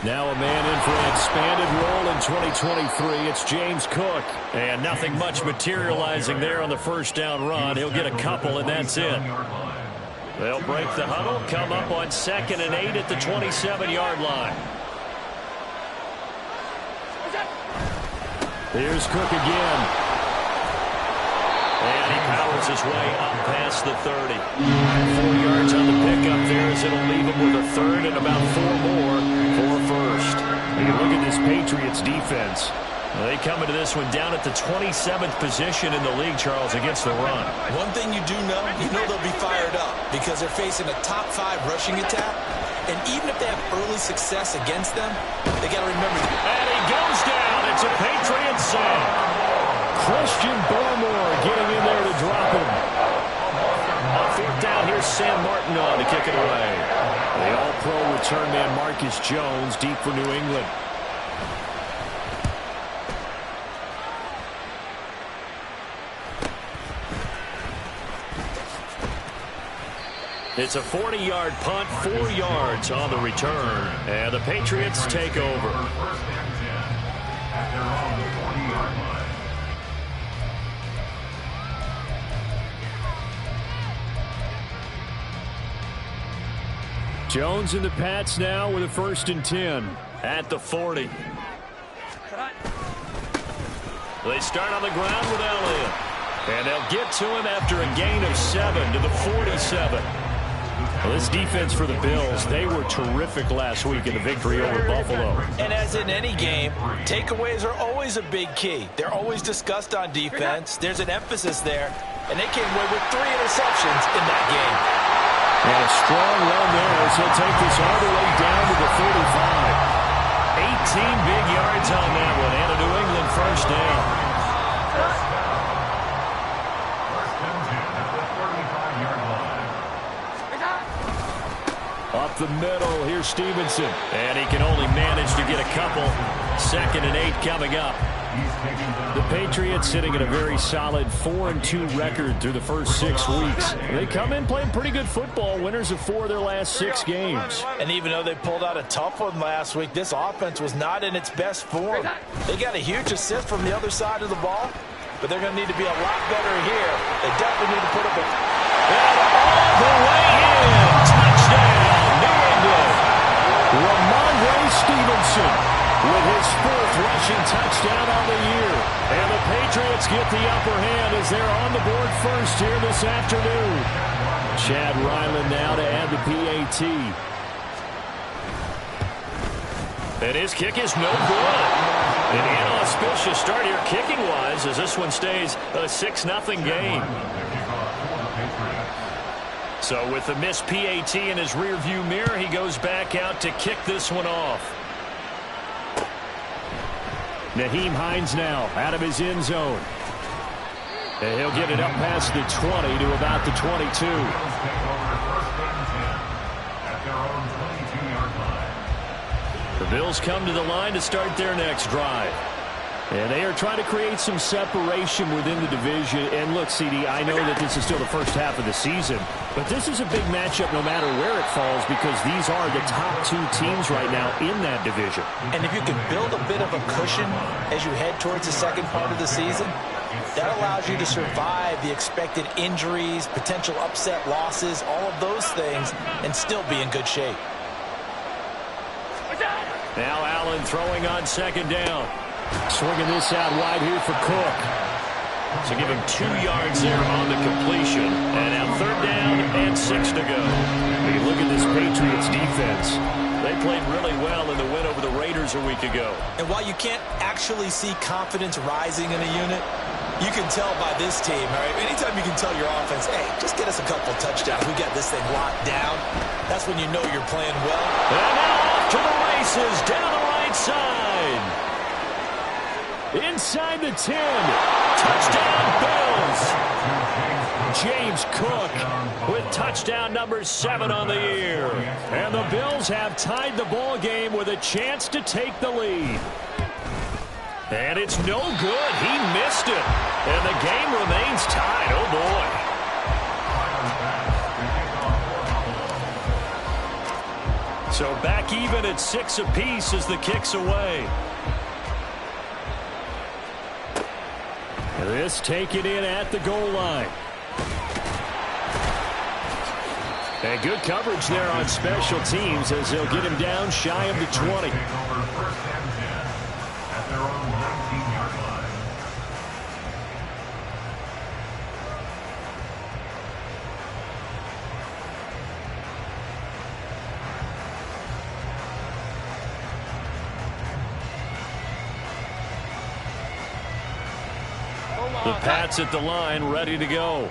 Now a man in for an expanded role in 2023. It's James Cook. And nothing much materializing there on the first down run. He'll get a couple, and that's it. They'll break the huddle, come up on 2nd and 8 at the 27-yard line. Here's Cook again. And he powers his way up past the 30. 4 yards on the pickup there as it'll leave him with a third and about 4 more for first. You look at this Patriots defense. They come into this one down at the 27th position in the league, Charles, against the run. One thing you know they'll be fired up because they're facing a top 5 rushing attack. And even if they have early success against them, they got to remember that. And he goes down. It's a Patriot sack. Christian Barmore getting in there to drop him. On 4th down, here's Sam Martin on to kick it away. The all-pro return man Marcus Jones deep for New England. It's a 40-yard punt, 4 yards on the return. And the Patriots take over. Jones and the Pats now with a 1st and 10 at the 40. They start on the ground with Elliott. And they'll get to him after a gain of 7 to the 47. Well, this defense for the Bills, they were terrific last week in the victory over Buffalo. And as in any game, takeaways are always a big key. They're always discussed on defense. There's an emphasis there, and they came away with 3 interceptions in that game. And a strong run there as he'll take this all the way down to the 35. 18 big yards on that one, and a New England first down. Up the middle, here's Stevenson. And he can only manage to get a couple. 2nd and 8 coming up. The Patriots sitting at a very solid 4-2 record through the first 6 weeks. They come in playing pretty good football, winners of 4 of their last 6 games. And even though they pulled out a tough one last week, this offense was not in its best form. They got a huge assist from the other side of the ball, but they're going to need to be a lot better here. They definitely need to put up a... And all the way in! Touchdown, New England! Ramondre Stevenson with his 4th rushing touchdown on the year. And the Patriots get the upper hand as they're on the board first here this afternoon. Chad Ryland now to add the PAT. And his kick is no good. An inauspicious start here kicking-wise as this one stays a 6-0 game. So with the missed PAT in his rearview mirror, he goes back out to kick this one off. Nyheim Hines now out of his end zone. And he'll get it up past the 20 to about the 22. The Bills come to the line to start their next drive. And they are trying to create some separation within the division. And look, CD, I know that this is still the first half of the season, but this is a big matchup no matter where it falls because these are the top 2 teams right now in that division. And if you can build a bit of a cushion as you head towards the second part of the season, that allows you to survive the expected injuries, potential upset losses, all of those things, and still be in good shape. Now Allen throwing on 2nd down. Swinging this out wide here for Cook. So give him 2 yards there on the completion. And now 3rd down and 6 to go. When you look at this Patriots defense, they played really well in the win over the Raiders a week ago. And while you can't actually see confidence rising in a unit, you can tell by this team, all right? Anytime you can tell your offense, hey, just get us a couple touchdowns. We got this thing locked down. That's when you know you're playing well. And now off to the races down the right side. Inside the 10. Touchdown, Bills. James Cook with touchdown number 7 on the year. And the Bills have tied the ball game with a chance to take the lead. And it's no good. He missed it. And the game remains tied. Oh, boy. So back even at 6 apiece as the kick's away. This taken in at the goal line. And good coverage there on special teams as they'll get him down shy of the 20. The Pats at the line, ready to go.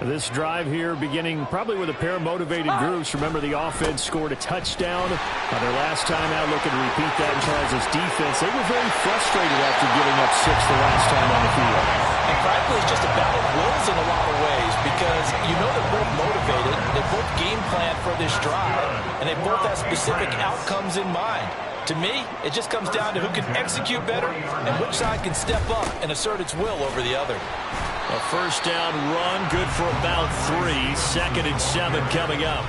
This drive here beginning probably with a pair of motivated groups. Remember, the offense scored a touchdown. Their last time out, looking to repeat that in Charles' defense. They were very frustrated after giving up 6 the last time on the field. And frankly, it's just a battle of wills in a lot of ways because you know they're both motivated. They both game plan for this drive, and they both have specific outcomes in mind. To me, it just comes down to who can execute better and which side can step up and assert its will over the other. A first down run, good for about 3. 2nd and 7 coming up.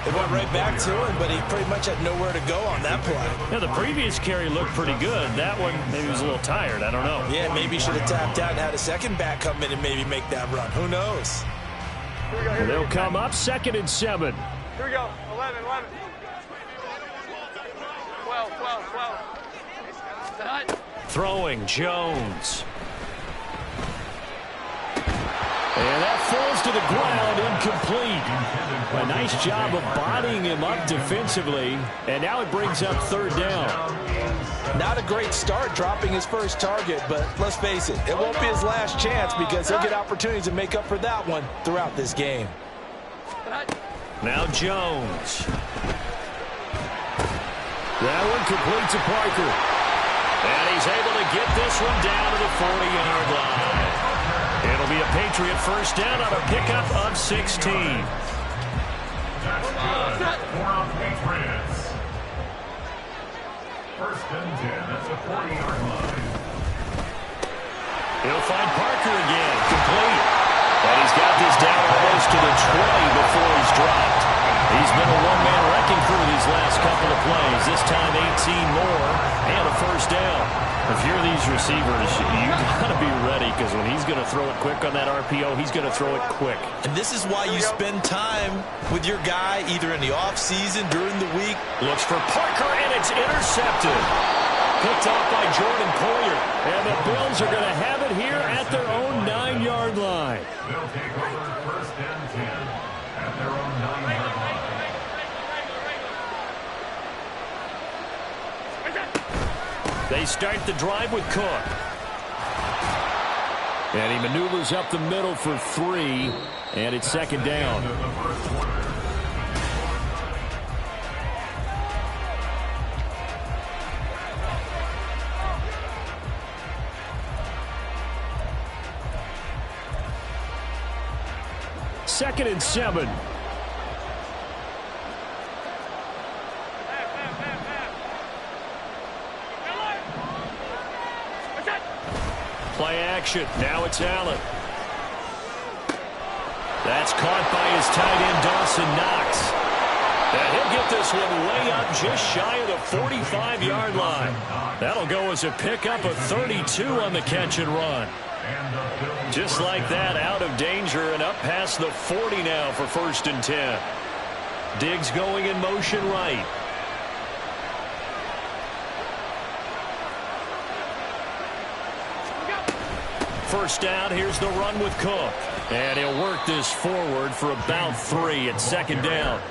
They went right back to him, but he pretty much had nowhere to go on that play. Yeah, the previous carry looked pretty good. That one, maybe he was a little tired. I don't know. Yeah, maybe he should have tapped out and had a second back come in and maybe make that run. Who knows? They'll come up 2nd and 7. Here we go. 11, 11. 12, 12, 12. Throwing, Jones. And that falls to the ground, incomplete. A nice job of bodying him up defensively, and now it brings up 3rd down. Not a great start dropping his first target, but let's face it, it won't be his last chance because he'll get opportunities to make up for that one throughout this game. Now Jones. That one complete to Parker. And he's able to get this one down to the 40-yard line. It'll be a Patriot first down on a pickup of 16. First and 10 at the 40-yard line. He'll find Parker again, complete. And he's got this down almost to the 20 before he's dropped. He's been a one-man wrecking crew these last couple of plays. This time 18 more and a first down. If you're these receivers, you got to be ready because when he's going to throw it quick on that RPO, he's going to throw it quick. And this is why you spend time with your guy either in the offseason, during the week. Looks for Parker, and it's intercepted. Picked off by Jordan Poyer. And the Bills are going to have it here at their own 9-yard line. They'll take over first and 10 at their own 9-yard line. They start the drive with Cook. And he maneuvers up the middle for 3, and it's 2nd down. Second and 7. Play action. Now it's Allen. That's caught by his tight end, Dawson Knox. And he'll get this one way up just shy of the 45-yard line. That'll go as a pickup of 32 on the catch and run. Just like that, out of danger and up past the 40 now for 1st and 10. Diggs going in motion right. First down, here's the run with Cook. And he'll work this forward for about 3 at 2nd down.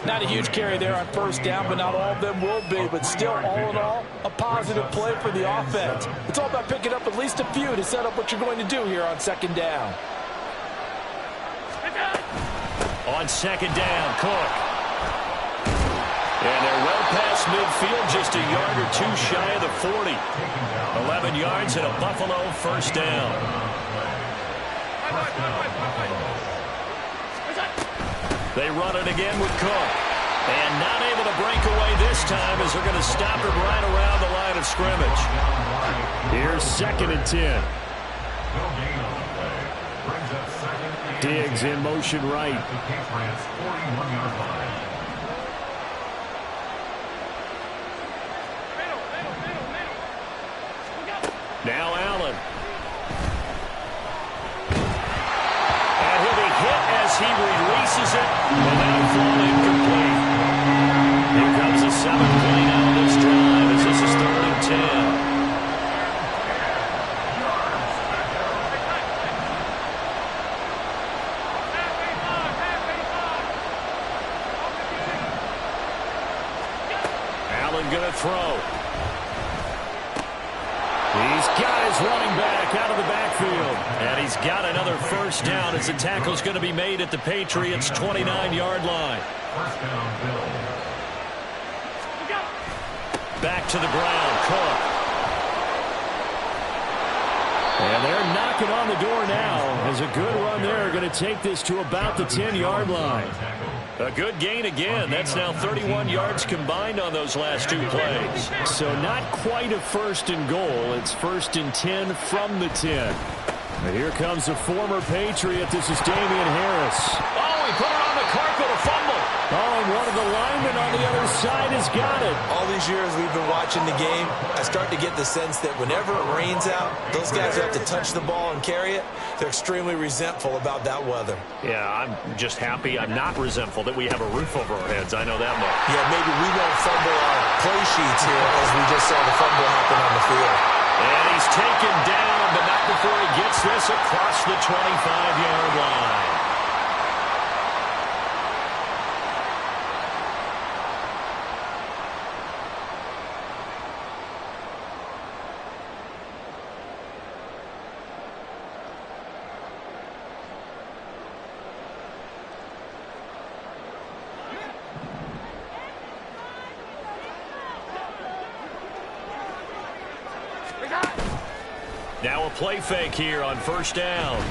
Not a huge carry there on first down, but not all of them will be. But still, all in all, a positive play for the offense. It's all about picking up at least a few to set up what you're going to do here on 2nd down. On 2nd down, Cook. And they're well past midfield, just a yard or 2 shy of the 40. 11 yards and a Buffalo first down. They run it again with Cook. And not able to break away this time as they're going to stop him right around the line of scrimmage. Here's 2nd and 10. Diggs in motion right. going to throw. He's got his running back out of the backfield. And he's got another first down as the tackle's going to be made at the Patriots' 29-yard line. First down, Bills. Back to the ground, Cook. And they're knocking on the door now as a good run there going to take this to about the 10-yard line. A good gain again. That's now 31 yards combined on those last two plays. So not quite a first and goal. It's first and 10 from the 10. And here comes the former Patriot. This is Damian Harris. Oh, he put it on the carpet, a fumble. Oh, and one of the linemen on the other side has got it. All these years we've been watching the game, I start to get the sense that whenever it rains out, those guys who have to touch the ball and carry it, they're extremely resentful about that weather. Yeah, I'm just happy I'm not resentful that we have a roof over our heads. I know that much. Yeah, maybe we won't fumble our play sheets here as we just saw the fumble happen on the field. And he's taken down, but not before he gets this across the 25-yard line. Now a play fake here on first down. And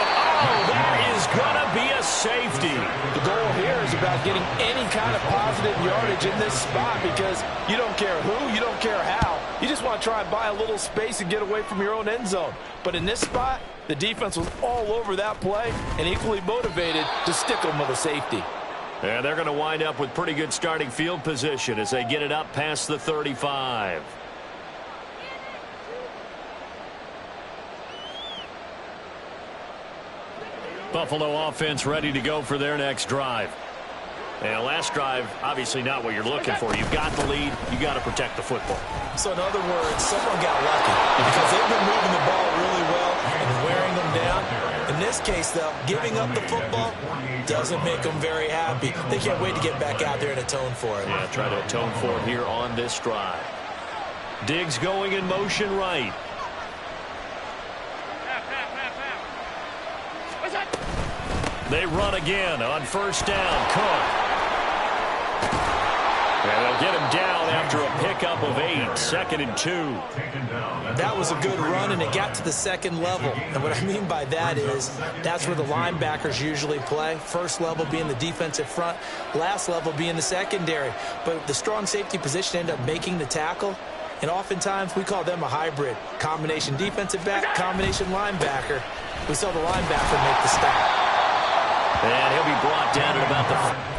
oh, that is going to be a safety. The goal here is about getting any kind of positive yardage in this spot because you don't care who, you don't care how. You just want to try and buy a little space and get away from your own end zone. But in this spot, the defense was all over that play and equally motivated to stick them with a safety. And they're going to wind up with pretty good starting field position as they get it up past the 35. Buffalo offense ready to go for their next drive. And last drive, obviously not what you're looking for. You've got the lead. You got to protect the football. So in other words, someone got lucky because they've been moving the ball really well and wearing them down. In this case, though, giving up the football doesn't make them very happy. They can't wait to get back out there and atone for it. Yeah, try to atone for it here on this drive. Diggs going in motion right. They run again on first down. Cook. And they'll get him down after a pickup of 8. 2nd and 2. That was a good run, and it got to the second level. And what I mean by that is that's where the linebackers usually play. First level being the defensive front, last level being the secondary. But the strong safety position ended up making the tackle. And oftentimes we call them a hybrid. Combination defensive back, combination linebacker. We saw the linebacker make the stop. And he'll be brought down at about the...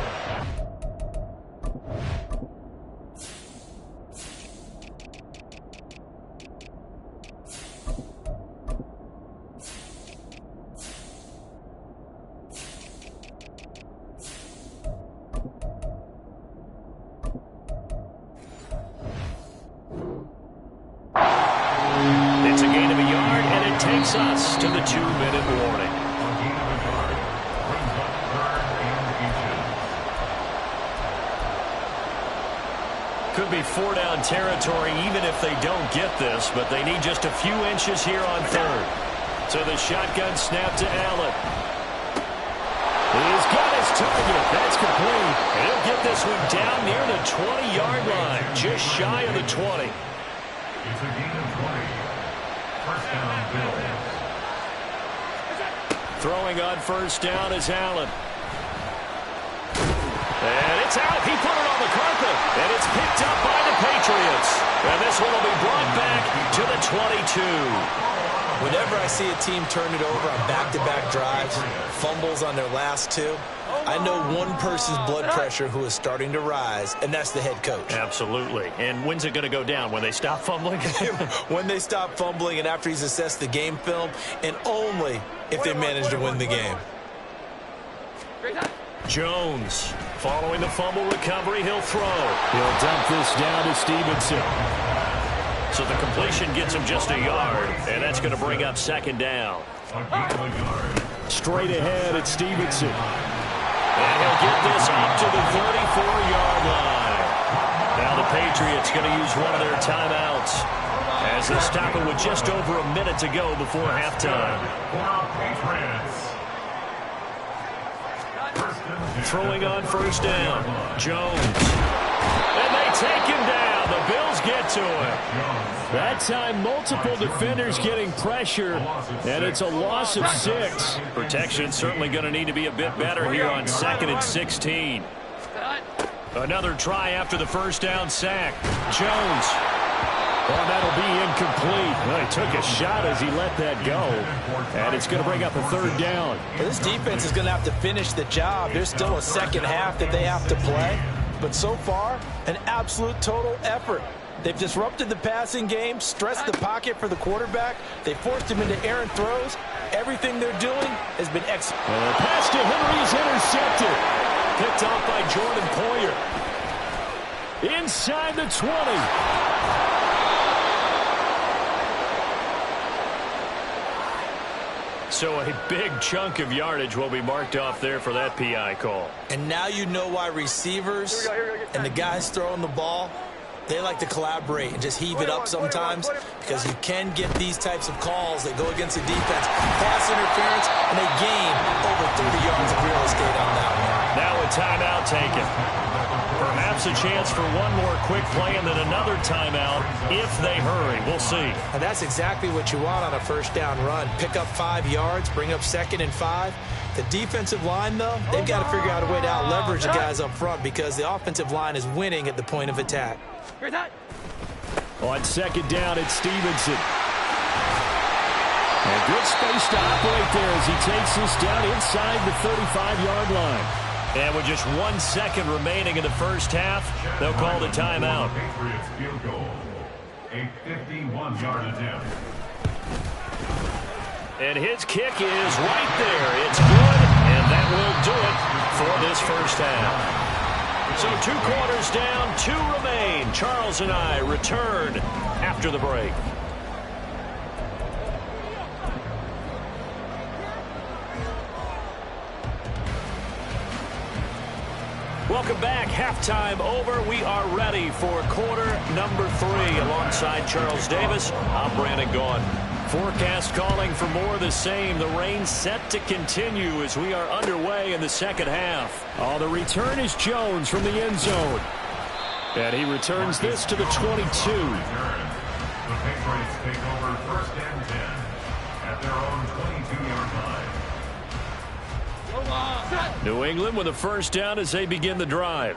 It's a gain of a yard, and it takes us to the 2-minute warning. Could be 4-down territory even if they don't get this, but they need just a few inches here on third. So the shotgun snap to Allen. He's got his target. That's complete. And he'll get this one down near the 20-yard line, just shy of the 20. It's a gain of 20. First down, Bills. Throwing on first down is Allen. And it's out. He put it on the carpet. And it's picked up by the Patriots. And this one will be brought back to the 22. Whenever I see a team turn it over on back-to-back drives, fumbles on their last two, I know one person's blood pressure who is starting to rise, and that's the head coach. Absolutely. And when's it going to go down? When they stop fumbling? When they stop fumbling and after he's assessed the game film, and only if they manage to win the game. Jones, following the fumble recovery, he'll throw. He'll dump this down to Stevenson. So the completion gets him just a yard, and that's going to bring up second down. Straight ahead at Stevenson. And he'll get this up to the 34-yard line. Now the Patriots going to use one of their timeouts as they stop it with just over a minute to go before halftime. Throwing on first down. Jones. And they take him down. The Bills get to it. That time, multiple defenders getting pressure, and it's a loss of 6. Protection certainly going to need to be a bit better here on 2nd and 16. Another try after the first down sack. Jones. Oh, that'll be incomplete. Well, he took a shot as he let that go. And it's going to bring up a 3rd down. Well, this defense is going to have to finish the job. There's still a second half that they have to play. But so far, an absolute total effort. They've disrupted the passing game, stressed the pocket for the quarterback. They forced him into errant throws. Everything they're doing has been excellent. The pass to Henry is intercepted. Picked off by Jordan Poyer. Inside the 20. So a big chunk of yardage will be marked off there for that PI call. And now you know why receivers and the guys throwing the ball, they like to collaborate and just heave it up sometimes, because you can get these types of calls that go against the defense. Pass interference, and they gain over 30 yards of real estate on that one. Now a timeout taken. Perhaps a chance for one more quick play and then another timeout if they hurry. We'll see. And that's exactly what you want on a first down run. Pick up 5 yards, bring up 2nd and 5. The defensive line, though, they've got to figure out a way to out-leverage the guys up front, because the offensive line is winning at the point of attack. On 2nd down, it's Stevenson. And good space to operate there as he takes this down inside the 35-yard line. And with just 1 second remaining in the first half, they'll call the timeout. Patriots field goal. A 51-yard attempt. And his kick is right there. It's good, and that will do it for this first half. So 2 quarters down, 2 remain. Charles and I return after the break. Welcome back. Halftime over. We are ready for quarter number 3. Alongside Charles Davis, I'm Brandon Gaudin. Forecast calling for more of the same. The rain set to continue as we are underway in the second half. Oh, the return is Jones from the end zone. And he returns this to the 22. The Patriots take over 1st and 10 at their own 22-yard line. New England with a first down as they begin the drive.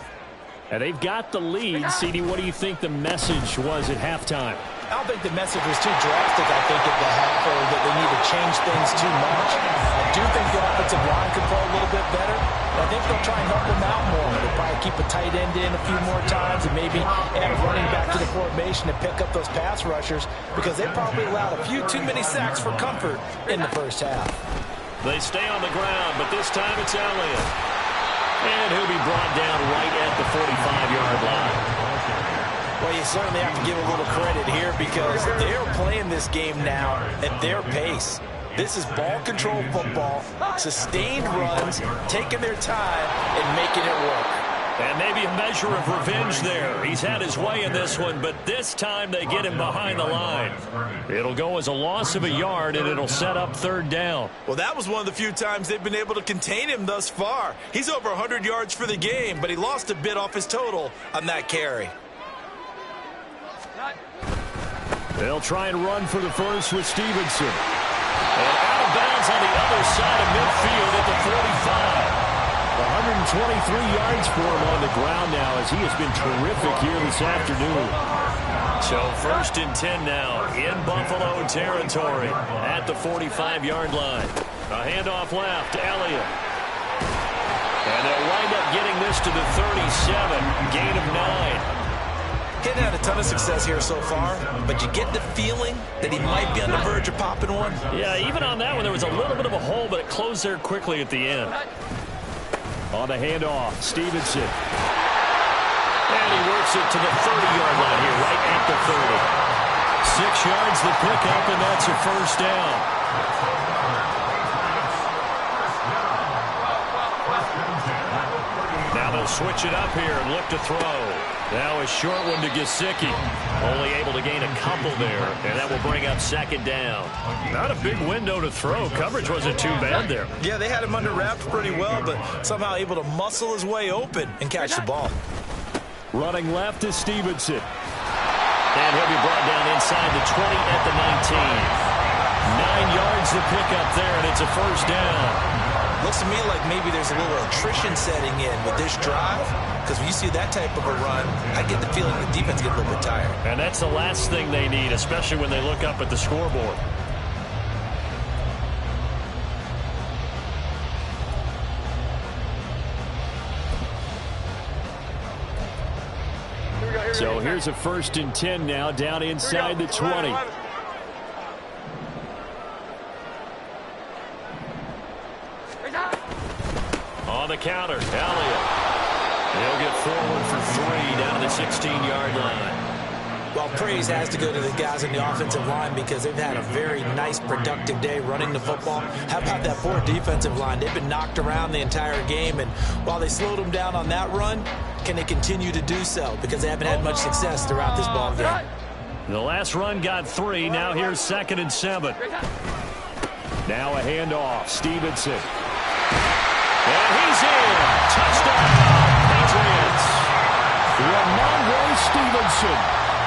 And they've got the lead. CD, what do you think the message was at halftime? I don't think the message was too drastic, I think, at the half, or that they need to change things too much. I do think the offensive line could play a little bit better. I think they'll try and help them out more. They'll probably keep a tight end in a few more times and maybe add a running back to the formation to pick up those pass rushers, because they probably allowed a few too many sacks for comfort in the first half. They stay on the ground, but this time it's Elliott. And he'll be brought down right at the 45-yard line. Well, you certainly have to give a little credit here, because they're playing this game now at their pace. This is ball control football, sustained runs, taking their time and making it work. And maybe a measure of revenge there. He's had his way in this one, but this time they get him behind the line. It'll go as a loss of a yard, and it'll set up 3rd down. Well, that was one of the few times they've been able to contain him thus far. He's over 100 yards for the game, but he lost a bit off his total on that carry. They'll try and run for the first with Stevenson. And out of bounds on the other side of midfield at the 45. 123 yards for him on the ground now, as he has been terrific here this afternoon. So 1st and 10 now in Buffalo territory at the 45-yard line. A handoff left to Elliott. And they'll wind up getting this to the 37, gain of 9. Hadn't had a ton of success here so far, but you get the feeling that he might be on the verge of popping one. Yeah, even on that one, there was a little bit of a hole, but it closed there quickly at the end. On the handoff, Stevenson. And he works it to the 30-yard line here, right at the 30. 6 yards the pickup, and that's a first down. Now they'll switch it up here and look to throw. Now a short one to Gesicki. Only able to gain a couple there, and that will bring up second down. Not a big window to throw. Coverage wasn't too bad there. Yeah, they had him under wraps pretty well, but somehow able to muscle his way open and catch the ball. Running left is Stevenson. And he'll be brought down inside the 20 at the 19. 9 yards to pick up there, and it's a first down. Looks to me like maybe there's a little attrition setting in with this drive, because when you see that type of a run, I get the feeling the defense gets a little bit tired. And that's the last thing they need, especially when they look up at the scoreboard. So here's a 1st and 10 now, down inside the 20. On the counter, Elliott. He'll get forward for 3 down to the 16-yard line. Well, praise has to go to the guys in the offensive line because they've had a very nice, productive day running the football. How about that poor defensive line? They've been knocked around the entire game, and while they slowed them down on that run, can they continue to do so? Because they haven't had much success throughout this ball game. The last run got 3. Now here's 2nd and 7. Now a handoff. Stevenson. And he's in. Touchdown, Patriots. Ramondre Stevenson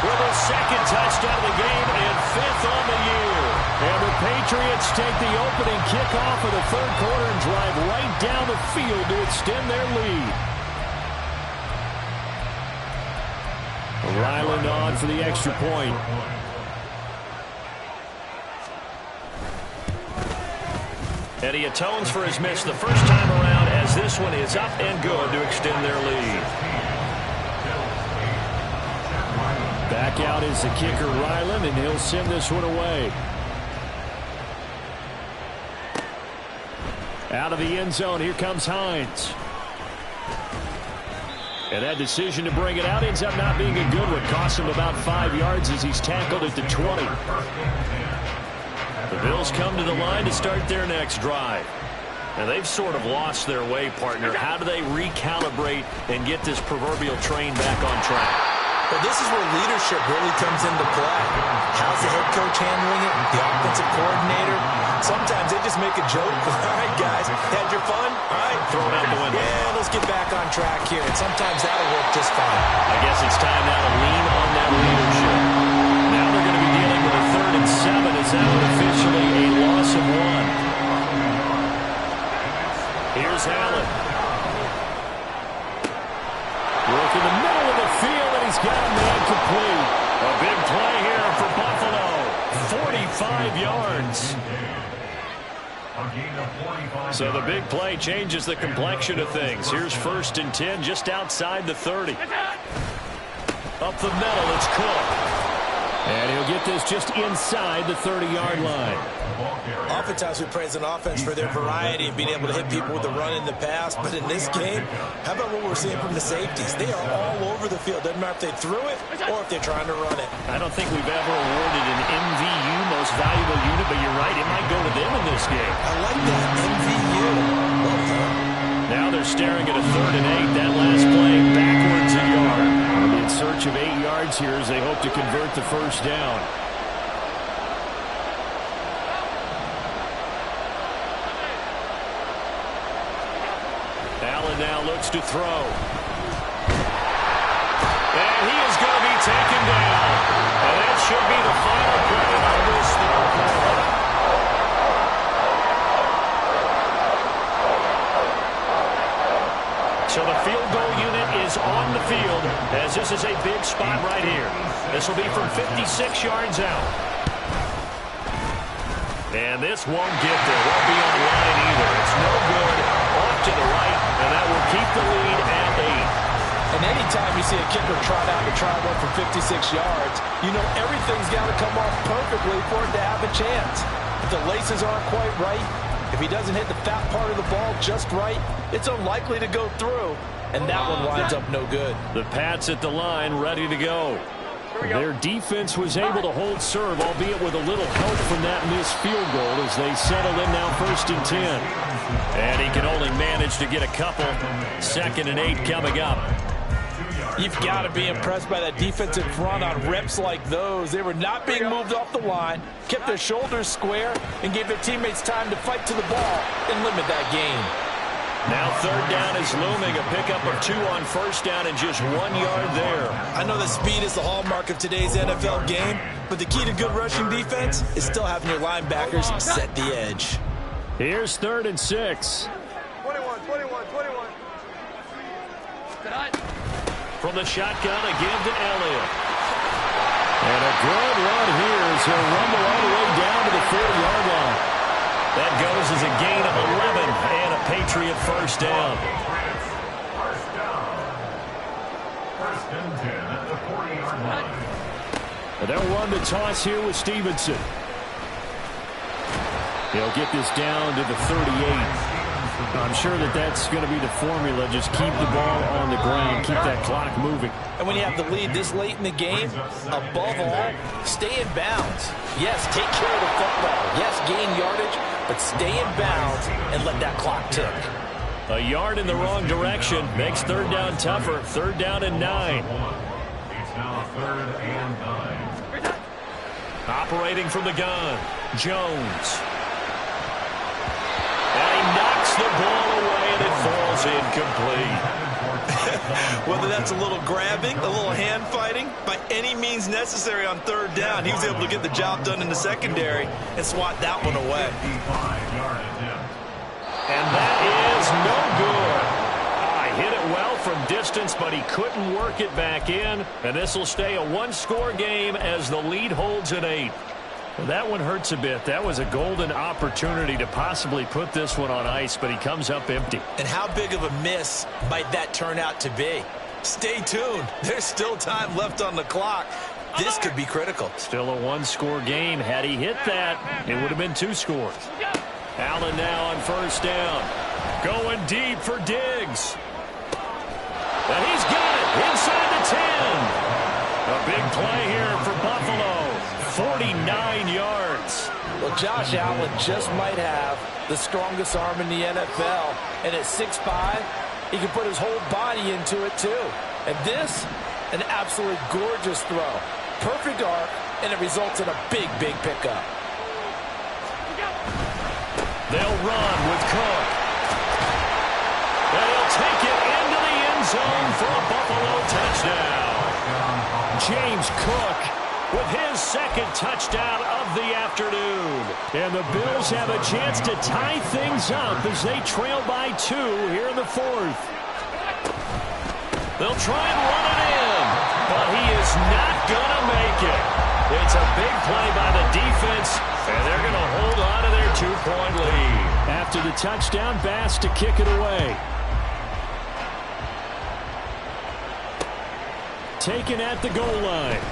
with his 2nd touchdown of the game and 5th on the year. And the Patriots take the opening kickoff of the 3rd quarter and drive right down the field to extend their lead. Ryland on for the extra point. And he atones for his miss the first time around as this one is up and good to extend their lead. Back out is the kicker, Ryland, and he'll send this one away. Out of the end zone, here comes Hines. And that decision to bring it out ends up not being a good one. Costs him about 5 yards as he's tackled at the 20. The Bills come to the line to start their next drive. And they've sort of lost their way, partner. How do they recalibrate and get this proverbial train back on track? Well, this is where leadership really comes into play. How's the head coach handling it? The offensive coordinator? Sometimes they just make a joke. All right, guys, had your fun? All right. Throw it out the window. Yeah, let's get back on track here. And sometimes that'll work just fine. I guess it's time now to lean on that leadership. Now they're going to be dealing with a 3rd and 7 as that one officially a loss of 1. Here's Allen. Work in the middle of the field, and he's got a man complete. A big play here for Buffalo. 45 yards. So the big play changes the complexion of things. Here's 1st and 10 just outside the 30. Up the middle, it's Cook. And he'll get this just inside the 30-yard line. Oftentimes we praise an offense for their variety and being able to hit people with the run in the pass. But in this game, how about what we're seeing from the safeties? They are all over the field. Doesn't matter if they threw it or if they're trying to run it. I don't think we've ever awarded an MVU, most valuable unit, but you're right, it might go to them in this game. I like that, MVU. Well done. Now they're staring at a 3rd and 8. That last play backwards a yard. In search of 8 yards here as they hope to convert the first down. Allen now looks to throw. And he is going to be taken down. And that should be the final play of this 3rd quarter. So the field goal unit is on the field as this is a big spot right here. This will be from 56 yards out. And this won't get there. Won't be on the line either. It's no good. Off to the right, and that will keep the lead at 8. And anytime you see a kicker trot out and try one from 56 yards, you know everything's got to come off perfectly for it to have a chance. If the laces aren't quite right, if he doesn't hit the fat part of the ball just right, it's unlikely to go through. And that one winds up no good. The Pats at the line ready to go. Their defense was able to hold serve, albeit with a little help from that missed field goal as they settle in now 1st and 10. And he can only manage to get a couple. 2nd and 8 coming up. You've got to be impressed by that defensive front on reps like those. They were not being moved off the line, kept their shoulders square, and gave their teammates time to fight to the ball and limit that gain. Now third down is looming. A pickup of 2 on first down and just 1 yard there. I know that speed is the hallmark of today's NFL game, but the key to good rushing defense is still having your linebackers set the edge. Here's 3rd and 6. 21. From the shotgun, again to Elliott. And a good run here as he'll rumble all the way down to the 40-yard line. That goes as a gain of 11 and a Patriot first down. First down. 1st and 10 at the 40-yard line. And they'll run the toss here with Stevenson. He'll get this down to the 38. I'm sure that that's going to be the formula. Just keep the ball on the ground. Keep that clock moving. And when you have the lead this late in the game, above all, stay in bounds. Yes, take care of the football. Yes, gain yardage, but stay in bounds and let that clock tick. A yard in the wrong direction makes third down tougher. 3rd down and 9. It's now 3rd and 9. Operating from the gun, Jones. And he knocks the ball away, and it falls incomplete. Whether that's a little grabbing, a little hand fighting, by any means necessary on 3rd down, he was able to get the job done in the secondary and swat that one away. 55-yard attempt. And that is no good. Hit it well from distance, but he couldn't work it back in. And this will stay a 1-score game as the lead holds at 8. Well, that one hurts a bit. That was a golden opportunity to possibly put this one on ice, but he comes up empty. And how big of a miss might that turn out to be? Stay tuned. There's still time left on the clock. This could be critical. Still a 1-score game. Had he hit that, it would have been 2 scores. Allen now on first down. Going deep for Diggs. And he's got it inside the 10. A big play here for Buffalo. 49 yards. Well, Josh Allen just might have the strongest arm in the NFL. And at 6'5", he can put his whole body into it, too. And this, an absolutely gorgeous throw. Perfect arc, and it results in a big, big pickup. They'll run with Cook. And he'll take it into the end zone for a Buffalo touchdown. James Cook with his 2nd touchdown of the afternoon. And the Bills have a chance to tie things up as they trail by 2 here in the 4th. They'll try and run it in, but he is not going to make it. It's a big play by the defense, and they're going to hold on to their 2-point lead. After the touchdown, Bass to kick it away. Taken at the goal line.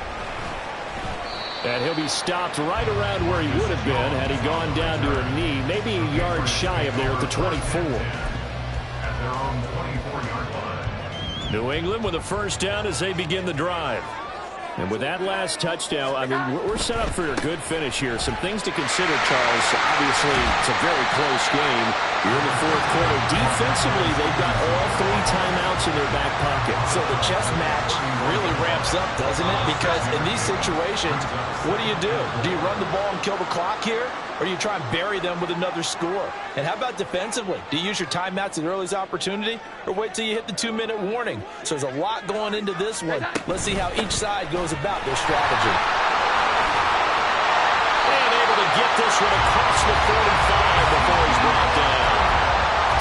And he'll be stopped right around where he would have been had he gone down to a knee, maybe a yard shy of there at the 24. At their own 24-yard line. New England with a first down as they begin the drive. And with that last touchdown, I mean, we're set up for a good finish here. Some things to consider, Charles. Obviously, it's a very close game. You're in the 4th quarter. Defensively, they've got all 3 timeouts in their back pocket. So the chess match really ramps up, doesn't it? Because in these situations, what do? Do you run the ball and kill the clock here? Or do you try and bury them with another score? And how about defensively? Do you use your timeouts at the earliest opportunity? Or wait till you hit the 2-minute warning? So there's a lot going into this one. Let's see how each side goes about their strategy. And able to get this one across the 45 before he's brought down.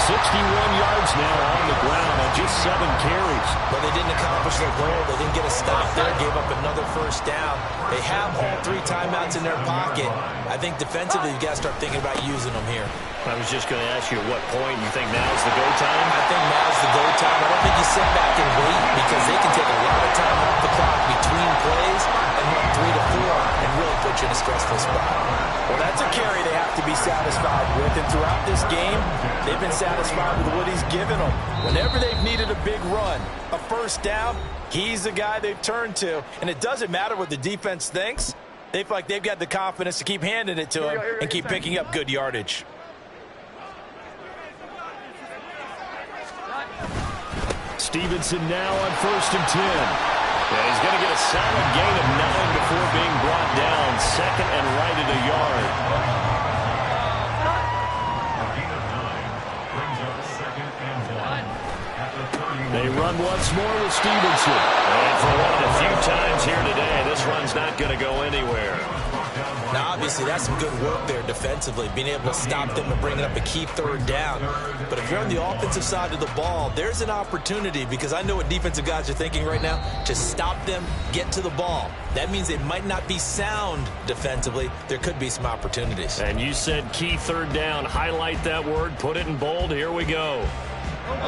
61 yards now on the ground on just 7 carries. But they didn't accomplish their goal. They didn't get a stop there. Gave up another first down. They have all 3 timeouts in their pocket. I think defensively, you've got to start thinking about using them here. I was just going to ask you at what point you think now's the go time? I think now's the go time. I don't think you sit back and wait because they can take a lot of time off the clock between plays and run 3 to 4 and really put you in a stressful spot. Well, that's a carry they have to be satisfied with. And throughout this game, they've been satisfied with what he's given them. Whenever they've needed a big run, a first down, he's the guy they've turned to. And it doesn't matter what the defense thinks. They feel like they've got the confidence to keep handing it to him and keep picking up good yardage. Stevenson now on 1st and 10. And he's going to get a solid gain of 9 before being brought down. 2nd and right at a yard. They run once more with Stevenson. And for one of the few times here today, this run's not going to go anywhere. Now, obviously, that's some good work there defensively, being able to stop them and bringing up a key 3rd down. But if you're on the offensive side of the ball, there's an opportunity, because I know what defensive guys are thinking right now, to stop them, get to the ball. That means they might not be sound defensively. There could be some opportunities. And you said key 3rd down. Highlight that word, put it in bold. Here we go.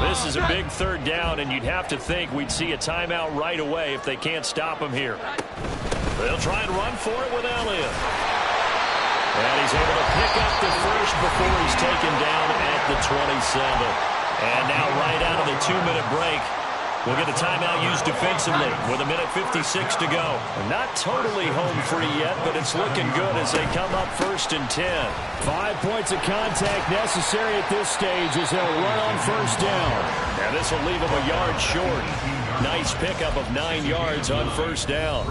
This is a big 3rd down, and you'd have to think we'd see a timeout right away if they can't stop him here. They'll try and run for it with Elliott. And he's able to pick up the first before he's taken down at the 27. And now right out of the 2-minute break, we'll get a timeout used defensively with 1:56 to go. Not totally home free yet, but it's looking good as they come up 1st and 10. 5 points of contact necessary at this stage as they'll run on 1st down. And this will leave them a yard short. Nice pickup of 9 yards on 1st down.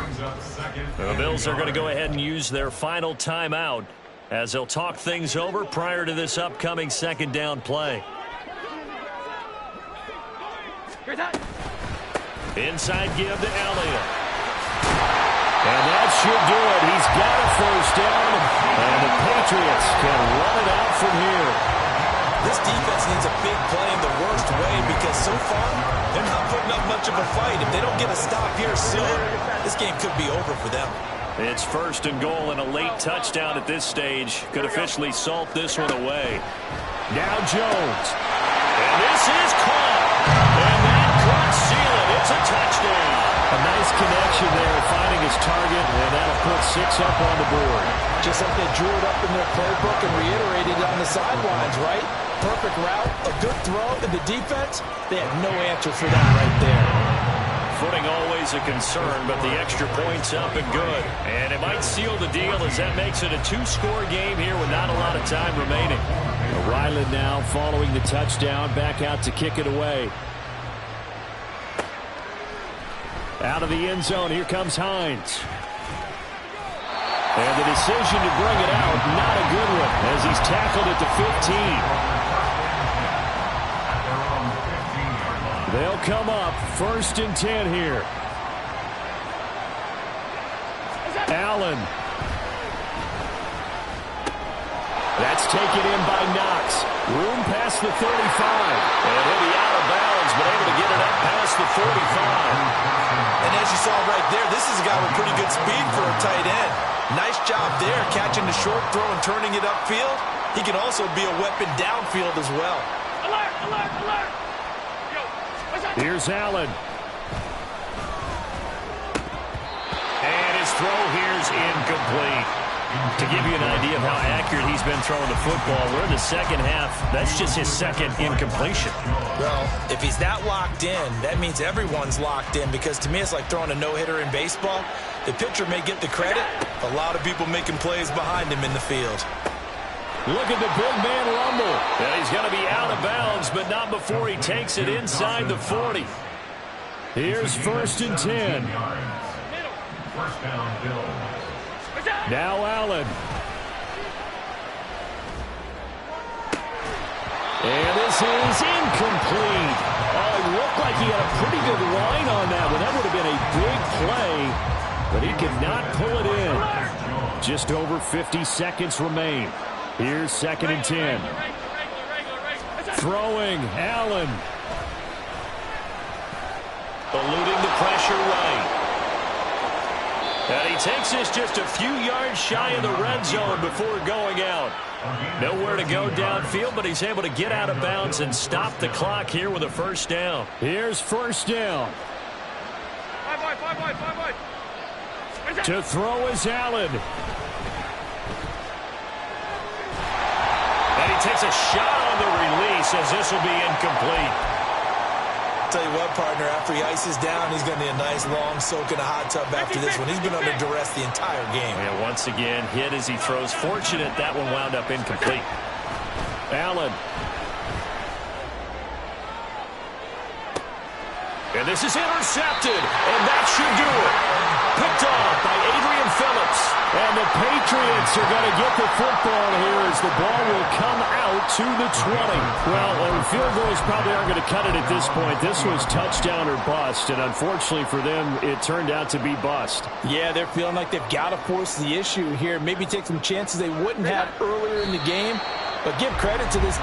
The Bills are going to go ahead and use their final timeout as they'll talk things over prior to this upcoming 2nd down play. Inside give to Elliott. And that should do it. He's got a 1st down, and the Patriots can run it out from here. This defense needs a big play in the worst way, because so far they're not putting up much of a fight. If they don't get a stop here soon, this game could be over for them. It's 1st and goal, and a late touchdown at this stage could officially salt this one away. Now Jones. And this is caught. And that could seal it. It's a touchdown. A nice connection there, finding his target, and that'll put 6 up on the board. Just like they drew it up in their playbook and reiterated it on the sidelines, right? Perfect route, a good throw, and the defense, they had no answer for that right there. Footing always a concern, but the extra point's up and good. And it might seal the deal as that makes it a 2-score game here with not a lot of time remaining. Ryland now following the touchdown, back out to kick it away. Out of the end zone, here comes Hines. And the decision to bring it out, not a good one, as he's tackled at the 15. They'll come up 1st and 10 here. Allen. That's taken in by Knox. Room past the 35. And he'll be out of bounds, but able to get it up past the 45. And as you saw right there, this is a guy with pretty good speed for a tight end. Nice job there, catching the short throw and turning it upfield. He can also be a weapon downfield as well. Alert, alert, alert. Here's Allen. And his throw here's incomplete. To give you an idea of how accurate he's been throwing the football, we're in the 2nd half. That's just his 2nd incompletion. Well, if he's that locked in, that means everyone's locked in, because to me it's like throwing a no-hitter in baseball. The pitcher may get the credit, a lot of people making plays behind him in the field. Look at the big man rumble. And he's going to be out of bounds, but not before he takes it inside the 40. Here's 1st and 10. First down, Bill. Now Allen. And this is incomplete. Oh, it looked like he had a pretty good line on that one. That would have been a big play, but he could not pull it in. Just over 50 seconds remain. Here's 2nd and 10. Throwing, Allen. Eluding the pressure right. And he takes this just a few yards shy of the red zone before going out. Nowhere to go downfield, but he's able to get out of bounds and stop the clock here with a 1st down. Here's 1st down. To throw is Allen. And he takes a shot on the release as this will be incomplete. Tell you what, partner, after he ices down, he's going to need a nice long soak in a hot tub after this one. He's been under duress the entire game. And once again, hit as he throws. Fortunate that one wound up incomplete. Allen. And this is intercepted, and that should do it. Picked off by Adrian Phillips. And the Patriots are going to get the football here as the ball will come out to the 20. Well, field goals probably aren't going to cut it at this point. This was touchdown or bust, and unfortunately for them, it turned out to be bust. Yeah, they're feeling like they've got to force the issue here. Maybe take some chances they wouldn't have earlier in the game. But give credit to this